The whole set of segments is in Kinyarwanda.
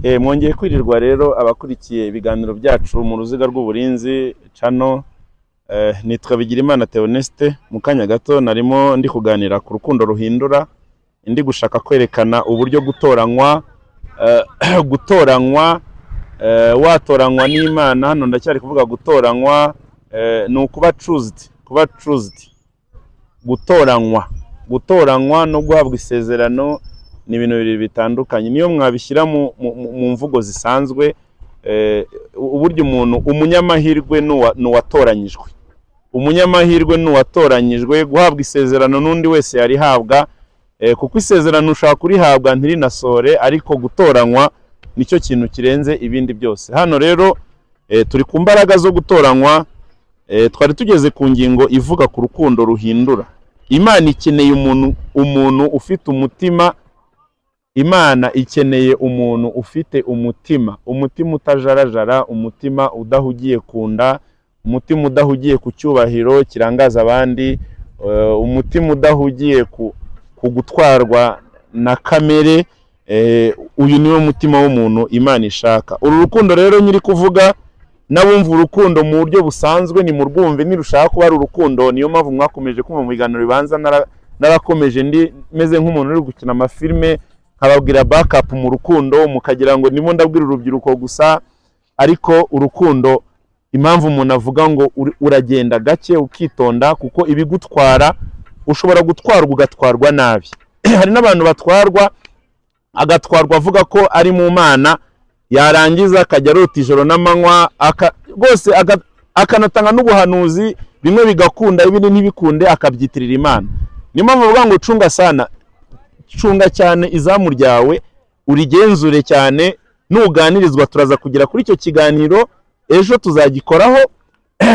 Mwongeye kwirirwa rero abakurikiye ibiganiro byacu mu ruziga rw'uburinzi channel. Nitwa Bigirimana Theoneste. Mu kanya gato narimo ndi kuganira ku rukundo ruhindura, ndi gushaka kwerekana uburyo gutoranywa watoranywa n'Imana. Hano ndacyari kuvuga gutoranywa, ni ukuba choosed, gutoranywa no guhabwa isezerano ni ibintu bibiri bitandukanye. Niyo mwabishyira mu mvugo zisanzwe, uburyo umuntu umunyamahirwe n'uwatoranyijwe, guhabwa isezerano n'undi wese yarihabwa, kuko isezerano ushaka kurihabwa ntirinasore, ariko gutoranywa nicyo kintu kirenze ibindi byose. Hano rero turi ku mbaraga zo gutoranywa. Twari tugeze ku ngingo ivuga ku rukundo ruhindura. Imana ikeneye umuntu ufite umutima. Imana ikeneye umuntu ufite umutima utajarajara, umutima udahugiye kunda, umutima udahugiye ku cyubahiro kirangaza abandi, umutima udahugiye ku gutwarwa na kamere. Uyu niwo mutima w'umuntu Imana ishaka. Uru rukundo rero nyiri kuvuga, nabumva urukundo mu buryo busanzwe ni murwumve, nirushaka kuba ari urukundo. Niyo mpamvu mwakomeje kumva mu biganiro bibanza narakomeje ndi meze nk'umuntu uri gukina amafilme, nkababwira backup mu rukundo, mukagira ngo ndimo ndabwira urubyiruko gusa. Ariko urukundo, impamvu umuntu avuga ngo uragenda gake ukitonda, kuko ibigutwara ushobora gutwarwa ugatwarwa nabi. Hari n'abantu agatwarwa avuga ko ari mu Mana, yarangiza akajya arota ijoro n'amanywa, rwose akanatanga n'ubuhanuzi, bimwe bigakunda ibindi ntibikunde, akabyitirira Imana. Niyo mpamvu bavuga ngo cunga cyane izamu ryawe, urigenzure cyane. Nuganirizwa, turaza kugera kuri icyo kiganiro ejo tuzagikoraho.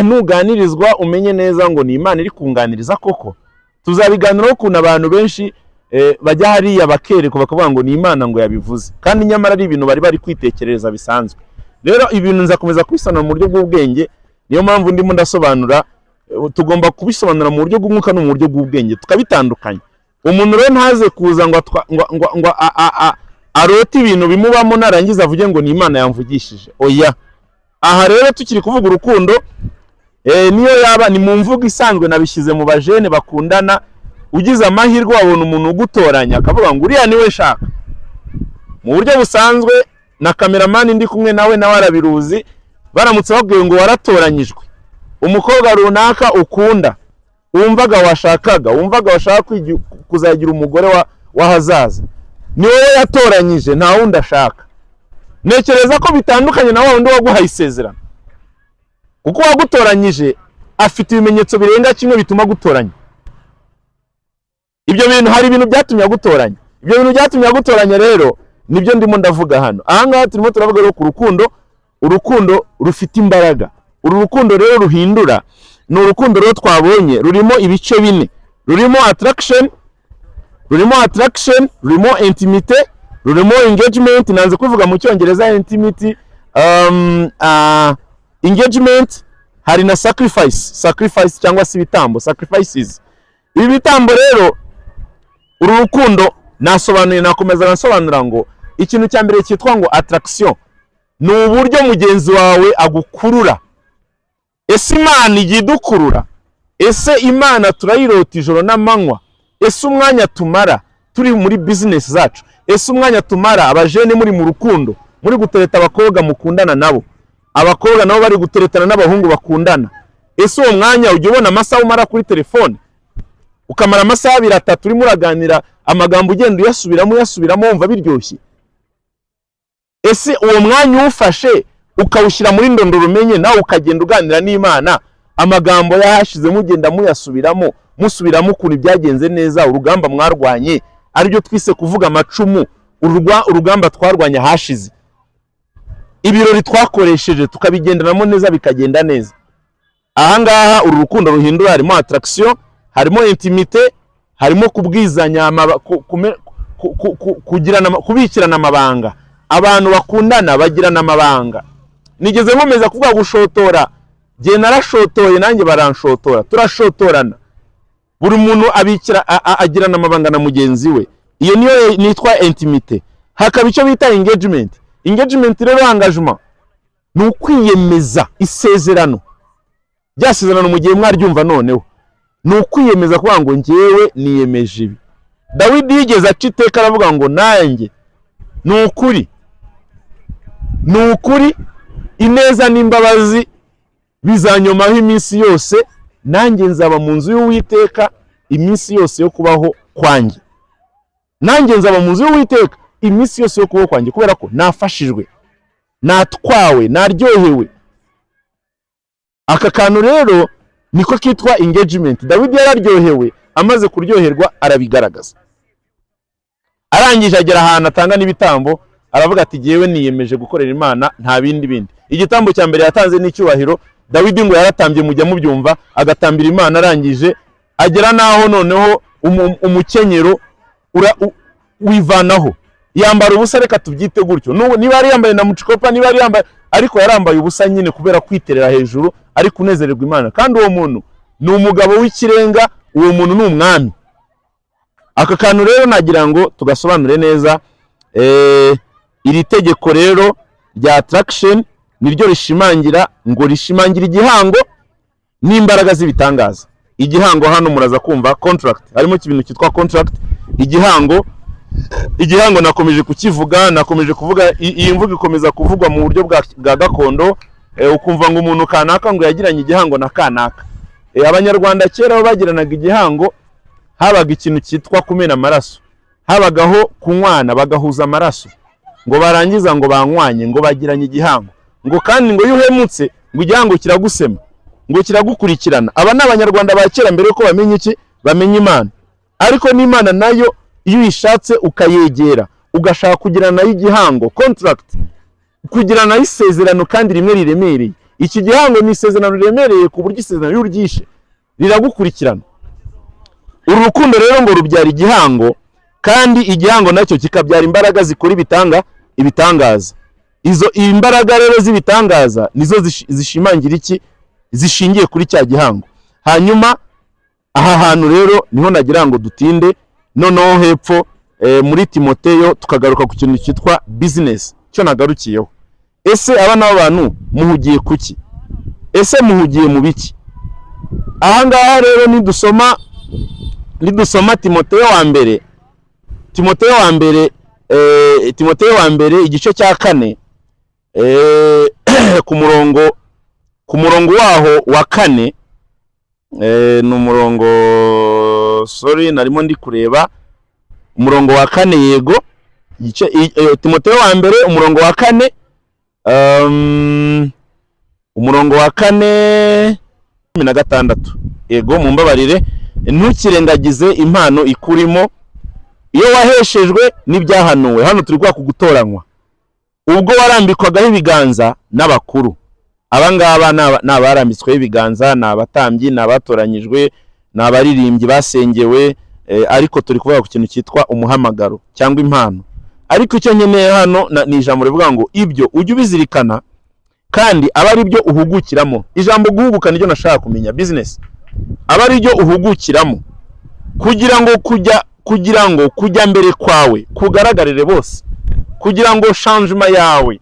Nuganirizwa umenye neza ngo ni Imana iri kunganiriza koko. Tuzabiganiraho ukuntu abantu benshi bajya hariya bakerekwa bakavuga ngo ni Imana ngo yabivuze, kandi nyamara ari ibintu bari kwitekerereza bisanzwe. Rero ibintu nzakomeza kubisobanura mu buryo bw'ubwenge. Niyo mpamvu ndimo ndasobanura, tugomba kubisobanura mu buryo bw'umwuka no mu buryo bw'ubwenge, tukabitandukanya. Umuntu rero ntaze kuza ngo arote ibintu bimubamo narangiza avuge ngo ni Imana yamvugishije. Oya, aha rero tukiri kuvuga urukundo, niyo yaba ni mu mvugo isanzwe nabishyize mu bajene bakundana. Ugize amahirwe wabona umuntu ugutoranya akavuga ngo uriya niwe shaka, mu buryo busanzwe na cameraman ndi kumwe nawe arabiruzi, baramutse babwiye ngo waratoranyijwe, umukobwa runaka ukunda, wumvaga washaka kuzagira umugore wahazaza, ni wowe yatoranyije, nta wundi ashaka. Nekereza ko bitandukanye na wa wundi waguhaye isezerano, kuko wagutoranyije afite ibimenyetso birenga kimwe bituma gutoranya. Ibyo bintu, hari ibintu byatumye gutoranya. Ibyo bintu byatumye gutoranya rero nibyo ndimo ndavuga hano. Aha ngaha turimo turavuga rero ku urukundo rufite imbaraga. Uru rukundo rero ruhindura ni urukundo rero twabonye rurimo ibice bine. Rurimo attraction, rurimo intimite, rurimo engagement. Nanze kuvuga mu Cyongereza intimity, engagement, hari na sacrifice cyangwa se ibitambo, sacrifices. Ibi bitambo rero, uru rukundo nasobanuye, nakomeza nasobanura ngo ikintu cya mbere cyitwa ngo attraction ni uburyo mugenzi wawe agukurura. Ese Imana igidukurura? Ese Imana turayirota ijoro n'amanywa? Ese umwanya tumara turi muri business zacu? Ese umwanya tumara abajene muri mu rukundo, muri gutereta abakobwa mukundana nabo, abakobwa nabo bari guteretana n'abahungu bakundana? Ese uwo mwanya ujye ubona amasaha umara kuri telefone, ukamara amasaha 2-3 urimo uraganira amagambo ugenda uyasubiramo wumva biryoshye? Ese uwo mwanya ufashe ukawushyira muri ndondoro umenye nawe ukagenda uganira n'Imana, amagambo yahashize mugenda musubiramo ukuntu byagenze neza, urugamba mwarwanye, aribyo twise kuvuga amacumu, urugamba twarwanya hashize, ibirori twakoresheje tukabigendanamo neza bikagenda neza. Aha ngaha uru rukundo ruhindura, harimo attraction, harimo intimite, harimo kubwizanya, kubikirana amabanga. Abantu bakundana bagirana amabanga. Nigeze nkomeza kuvuga gushotora, je narashotoye nanjye baranshotora, turashotorana. Buri muntu agirana amabanga na mugenzi we. Iyo niyo nitwa intimite. Hakaba icyo bita engagement. engagement rero engagement ni ukwiyemeza isezerano ryasezerano mu gihe mwaryumva noneho ni ukwiyemeza kuvuga ngo ngewe niyemeje ibi. Dawidi yigeze aca iteka aravuga ngo nanjye ni ukuri ineza n'imbabazi bizanyomaho iminsi yose, nanjye nzaba mu nzu y'Uwiteka iminsi yose yo kubaho kwanjye. Nanjye nzaba mu nzu y'Uwiteka iminsi yose yo kubaho kwanjye, kubera ko nafashijwe, natwawe, naryohewe. Aka kantu rero niko kitwa engagement. Dawidi yararyohewe, amaze kuryoherwa arabigaragaza. Arangije agera ahantu atanga n'ibitambo, aravuga ati jewe niyemeje gukorera Imana nta bindi. Igitambo cya mbere yatanze n'icyubahiro. Dawidi ngo yaratambye, mujya mubyumva, agatambira Imana. Arangije agera naho noneho umukenyero wivanaho, yambara ubusa, reka tubyite gutyo. Niba ari yambaye na mucikopa, niba ari yambaye, ariko yarambaye ubusa nyine kubera kwiterera hejuru, ari kunezererwa Imana. Kandi uwo muntu ni umugabo w'ikirenga, uwo muntu ni umwami. Aka kantu rero nagira ngo tugasobanure neza. Iri tegeko rero rya attraction niryo rishimangira igihango n'imbaraga z'ibitangaza. Igihango hano muraza kumva contract, harimo ibintu cyitwa contract. Igihango nakomeje kukivuga, nakomeje kuvuga iyi mvugo ikomeza kuvugwa mu buryo bwa gakondo. Ukumva ngo umuntu kanaka ngo yagiranye igihango na kanaka. Abanyarwanda kera bo bagiranaga igihango, habaga ikintu cyitwa kumena amaraso, habagaho kunywana bagahuza amaraso, ngo barangiza ngo banywanye, ngo bagiranye igihango, ngo kandi ngo yuhemutse ngo igihango kiragusema, ngo kiragukurikirana. Aba n'abanyarwanda ba kera mbere ko bamenye iki, bamenye Imana. Ariko n'Imana nayo iyo uyishatse ukayegera, ugashaka kugirana nayo igihango, contract, kugirana nayo isezerano kandi rimwe riremereye. Iki gihango ni isezerano riremereye ku buryo isezerano y'uryishe riragukurikirana. Uru rukundo rero ngo rubyara igihango, kandi igihango nacyo kikabyara imbaraga zikora ibitangaza. Izo imbaraga rero z'ibitangaza nizo zishimangira iki, zishingiye kuri cya gihango. Hanyuma aha hantu rero niho nagira ngo dutinde noneho hepfo muri Timoteyo, tukagaruka ku kintu cyitwa business, cyo nagarukiyeho. Ese aba n'abantu muhugiye kuki? Ese muhugiye mu biki? Aha ngaha rero nidusoma Timoteyo wa mbere igice cya 4 ku murongo waho wa 4, ni umurongo, narimo ndi kureba umurongo wa 4, yego, Timoteyo wa mbere umurongo wa 4, umurongo wa 4 16, yego, mumbabarire. Ntukirengagize impano ikurimo iyo waheshejwe n'ibyahanuwe. Hano turi kwa kugutoranywa ubwo warambikwaga ibiganza n'abakuru. Abangaba n'abarambitswe ibiganza, n'abatambyi, n'abatoranyijwe, n'abaririmbyi basengewe. Ariko turi kuvuga ku kintu cyitwa umuhamagaro cyangwa impano. Ariko icyo nkeneye hano ni ijambo rivuga ngo ibyo ujye ubizirikana kandi aba ari byo uhugukiramo. Ijambo guhuguka niryo nashaka kumenya, business, aba ari byo uhugukiramo, kugira ngo kujya mbere kwawe kugaragarire bose, kugira ngo changement yawe,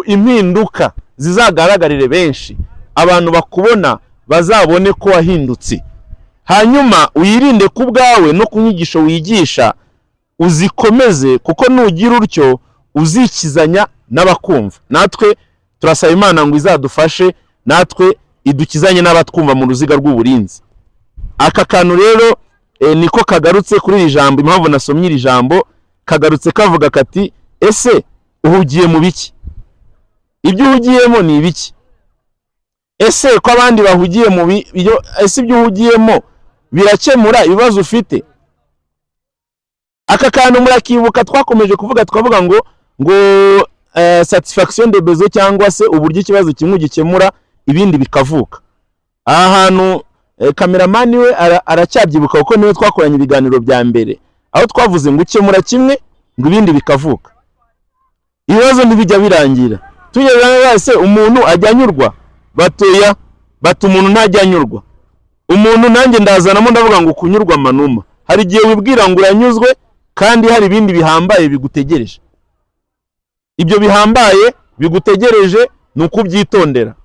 impinduka zizagaragarire benshi, abantu bakubona bazabone ko wahindutse. Hanyuma uyirinde ku bwawe no kunyigisho wigisha uzikomeze, kuko nugira utyo uzikizanya n'abakumva. Natwe turasaba Imana ngo izadufashe, natwe idukizanye n'abatwumva mu ruziga rw'uburinzi. Aka kantu rero niko kagarutse kuri iri jambo. Impamvu nasomye iri jambo, kagarutse kavuga kati ese uhugiye mu biki? Ibyo uhugiyemo ni ibiki? Ese ko abandi bahugiye mu ese ibyo uhugiyemo birakemura ibibazo ufite? Aka kantu murakibuka twakomeje kuvuga, twavuga ngo satisfaction de besoin, cyangwa se uburyo ikibazo kimwe gikemura ibindi bikavuka. Aha hantu kameramani we aracyabyibuka kuko niwe twakoranye ibiganiro bya mbere, aho twavuze ngo ukemura kimwe ngo ibindi bikavuka. Ibibazo ntibijya birangira. Tugeze wese umuntu ajyanyurwa, batoya umuntu ntajyanyurwa. Umuntu nanjye ndazanamo ndavuga ngo kunyurwa manuma. Hari igihe wibwira ngo uranyuzwe kandi hari ibindi bihambaye bigutegereje. ibyo bihambaye bigutegereje ni ukubyitondera.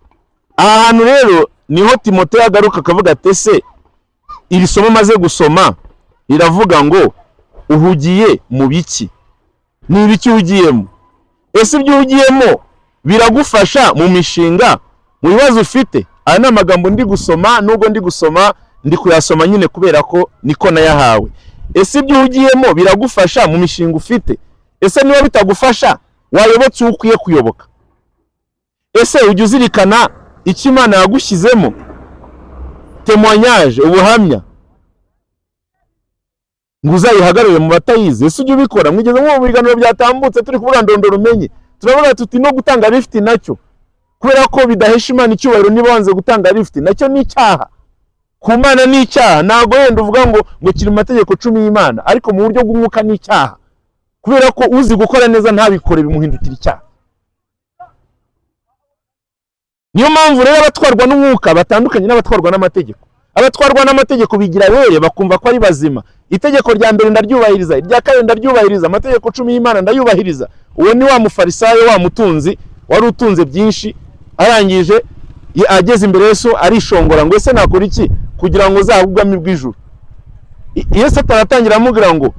Aha hantu rero niho Timoteyo agaruka akavuga ati ese iri somo maze gusoma riravuga ngo uhugiye mu biki? Ni ibiki uhugiyemo? Ese ibyo uhugiyemo biragufasha mu mishinga, mu bibazo ufite? Aya ni amagambo ndi gusoma, nubwo ndi gusoma ndi kuyasoma nyine kubera ko niko nayahawe. Ese ibyo uhugiyemo biragufasha mu mishinga ufite? Ese niba bitagufasha wayobotse ukwiye kuyoboka? Ese ujya uzirikana icyo Imana yagushyizemo? Témoignage, ubuhamya ngo uzayihagarare mu batayizi. Ese ujya ubikora? Mwigeze mu biganiro byatambutse turi kuvuga ndondoro umenye, turavuga tuti no gutanga lift nacyo, kubera ko bidahesha Imana icyubahiro niba wanze gutanga lift, nacyo ni icyaha ku Mana, ni icyaha. Ntabwo wenda uvuga ngo kiri mu mategeko 10 y'Imana, ariko mu buryo bw'umwuka ni icyaha, kubera ko uzi gukora neza ntabikore bimuhindukira icyaha. Niyo mpamvu rero abatwarwa n'umwuka batandukanye n'abatwarwa n'amategeko. Abatwarwa n'amategeko bigira bere bakumva ko ari bazima. Itegeko rya mbere ndaryubahiriza, irya kabiri ndaryubahiriza, amategeko 10 y'Imana ndayubahiriza. Uwo ni wa mufarisayo, wa mutunzi wari utunze byinshi, arangije ageze imbere Yesu arishongora ngo ese nakora iki kugira ngo uzabugwami bw'ijuru? Yesu ataratangira amubwira ngo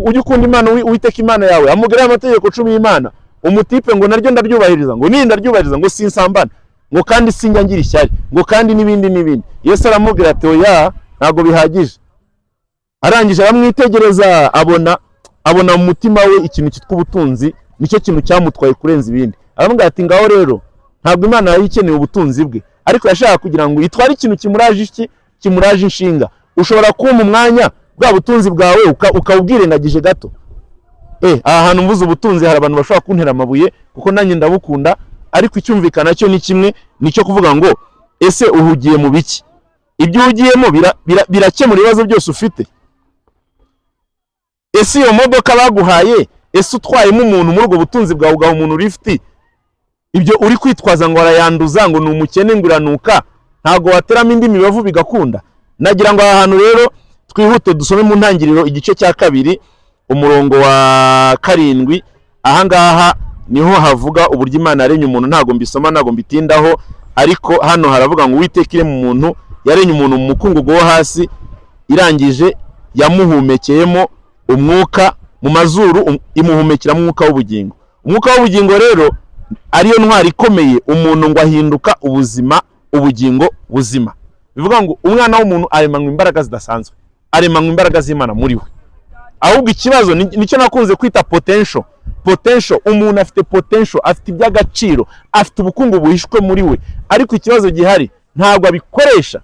ujye ukunda Imana Uwiteka Imana yawe, amubwira amategeko 10 y'Imana. Umutipe ngo naryo ndaryubahiriza, ngo ndaryubahiriza, ngo sinsambana, ngo kandi sinjya ngira ishyari, ngo kandi n'ibindi. Yesu aramubwira ati oya, ntago bihagije. Arangije aramwitegereza, abona mu mutima we ikintu cyitwa ubutunzi, nicyo kintu cyamutwaye kurenza ibindi. Aramubwira ati ngaho rero ntabwo Imana yayikeneye ubutunzi bwe, ariko yashaka kugira ngo itware ikintu kimuraje inshinga. Ushobora kuba mu mwanya bwa butunzi bwawe ukawubwirengagije gato. Aha hantu mvuze ubutunzi hari abantu bashobora kuntera amabuye kuko nanjye ndabukunda, ariko icyumvikana cyo ni kimwe, nicyo kuvuga ngo ese uhugiye mu biki? Ibyo uhugiyemo birakemura ibibazo byose ufite? Ese iyo modoka baguhaye, ese utwayemo umuntu muri ubwo butunzi bwawe ugaha umuntu lift, ibyo uri kwitwaza ngo arayanduza, ngo ni umukene, ngo iranuka, ntago wateramo indi mibavu bigakunda? Nagira ngo aha hantu rero twihute dusome mu ntangiriro igice cya 2 umurongo wa 7. Aha ngaha niho havuga uburyo Imana yaremye umuntu. Ntago mbisoma, ntago mbitindaho, ariko hano haravuga ngo Uwiteka mu muntu yaremye umuntu mu mukungugu wo hasi, irangije yamuhumekeyemo umwuka mu mazuru, imuhumekera mu mwuka w'ubugingo. Umwuka w'ubugingo rero ariyo ntwari ikomeye umuntu ngo ahinduka ubugingo buzima. Bivuga ngo umwana w'umuntu aremanywe imbaraga zidasanzwe, aremanywe imbaraga z'Imana muri we. Ahubwo ikibazo nicyo nakunze kwita potential. Umuntu afite potential, afite iby'agaciro, afite ubukungu buhishwe muri we, ariko ikibazo gihari ntabwo abikoresha.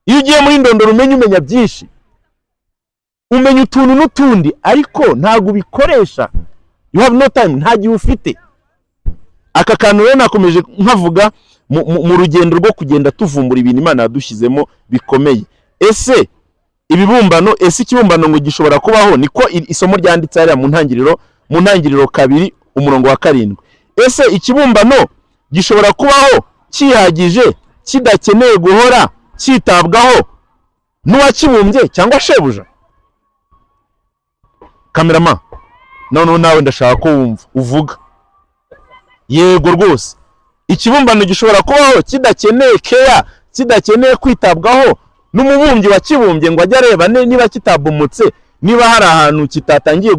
Iyo ugiye muri ndondoro umenya byinshi, umenya utuntu n'utundi, ariko ntabwo ubikoresha. You have no time, nta gihe ufite. Aka kantu rero nakomeje nkavuga mu rugendo rwo kugenda tuvumbura ibintu Imana yadushyizemo bikomeye. Ese ibibumbano, ese ikibumbano ngo gishobora kubaho? Niko isomo ryanditse hariya mu ntangiriro 2 umurongo wa 7. Ese ikibumbano gishobora kubaho kihagije, kidakeneye guhora cyitabwaho n'uwakibumbye cyangwa shebuja? Kamerama, none nawe ndashaka ko uvuga. Yego rwose, ikibumbano gishobora kubaho kidakeneye care, kidakeneye kwitabwaho n'umubumbyi wakibumbye ngo ajya areba niba kitabumutse, niba hari ahantu kitatangiye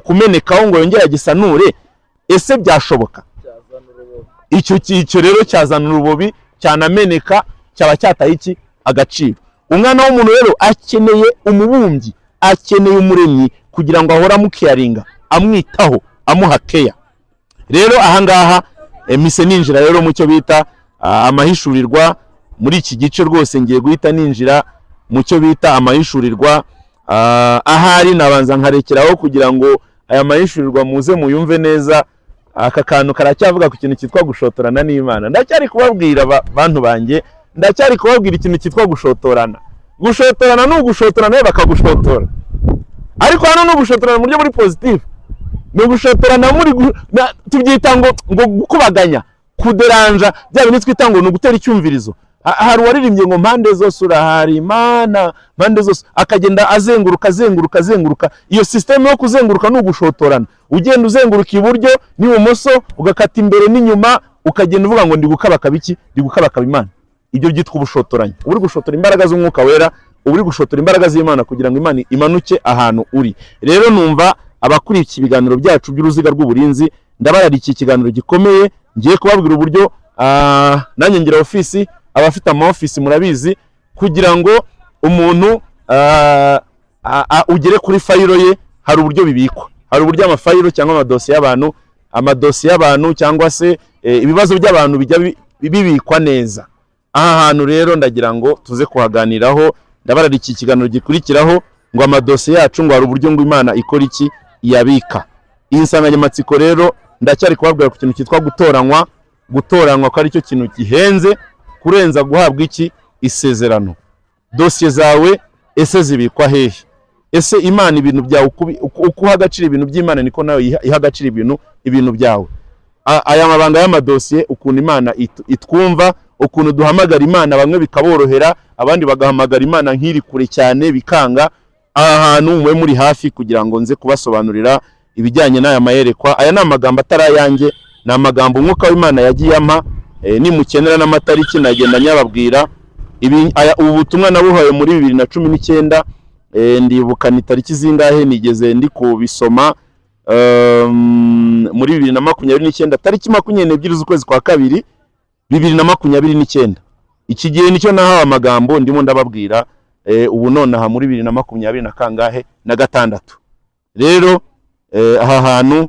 kumenekaho ngo yongera gisanure. Ese byashoboka? Icyo rero cyazana urubobi, cyanameneka, cyaba cyataye iki agaciro. Umwana w'umuntu rero akeneye umubumbyi, akeneye umuremyi kugira ngo ahora amukiyaringa, amwitaho, amuha care. Rero aha ngaha mise ninjira rero mu cyo bita amahishurirwa. Muri iki gice rwose ngiye guhita ninjira mu cyo bita amahishurirwa. Ahari nabanza nkarekeraho kugira ngo aya mahishurirwa muze muyumve neza. Aka kantu karacyavuga ku kintu cyitwa gushotorana n'Imana. Ndacyari kubabwira bantu banjye, ndacyari kubabwira ikintu cyitwa gushotorana. Gushotorana no gushotorana bakagushotora, ariko hano no gushotorana mu buryo muri positive. No gushotorana muri tubyita ngo gukubaganya, kuderanja, bya bintu twita ngo no gutera icyumvirizo. hari waririmbye ngo mpande zose urahari Imana, mpande zose, akagenda azenguruka. Iyo system yo kuzenguruka no gushotorana, ugenda uzenguruka iburyo n'ibumoso, ugakata imbere n'inyuma, ukagenda uvuga ngo ndi gukabaka biki, ndi gukabaka Imana. Ibyo byitwa ubushotoranye. Uri gushotora imbaraga z'umwuka wera, uri gushotora imbaraga z'Imana kugira ngo Imana imanuke ahantu uri. Rero numva abakurikiye ibiganiro byacu by'uruziga rw'uburinzi, ndabarari iki kiganiro gikomeye, ngiye kubabwira uburyo nanjye ngira ofisi, abafite ama office murabizi, kugira ngo umuntu ugere kuri fayiro ye, hari uburyo bibikwa, hari uburyo amafayiro cyangwa amadosiye y'abantu cyangwa se ibibazo by'abantu bijya bibikwa neza. Aha hantu rero ndagira ngo tuze kuhaganiraho, ndabarari iki kiganiro gikurikiraho, ngo amadosiye yacu ngo hari uburyo ngo Imana ikora iki, iyabika. Iyi nsanganyamatsiko rero ndacyari kubabwira ku kintu cyitwa gutoranywa ko ari cyo kintu gihenze kurenza guhabwa iki, isezerano. Dosiye zawe ese zibikwa hehe? Ese Imana ibintu byawe uko agaciro ibintu by'Imana niko nawe iha agaciro ibintu byawe. Aya mabanga y'amadosiye, ukuntu Imana itwumva, ukuntu duhamagara Imana, bamwe bikaborohera, abandi bagahamagara Imana nk'iri kure cyane bikanga. Aha hantu mwe muri hafi kugira ngo nze kubasobanurira ibijyanye n'aya mayerekwa. Aya ni amagambo atarayanjye, ni amagambo umwuka w'Imana yagiye ampa, nimukenera n'amatariki nagenda nyababwira. Ubu butumwa nabuhaye muri 2019, ndibuka ni tariki zingahe nigeze ndi kubisoma, muri 2029 tariki 22 z'ukwezi kwa kabiri 2029. Iki gihe nicyo nahawe amagambo ndimo ndababwira, ubu nonaha muri 2020 na kangahe na gatandatu. Rero aha hantu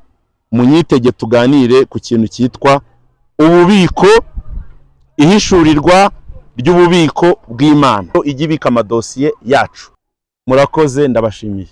munyitege tuganire ku kintu cyitwa ububiko, ihishurirwa ry'ububiko bw'Imana ijya ibika amadosiye yacu. Murakoze, ndabashimiye.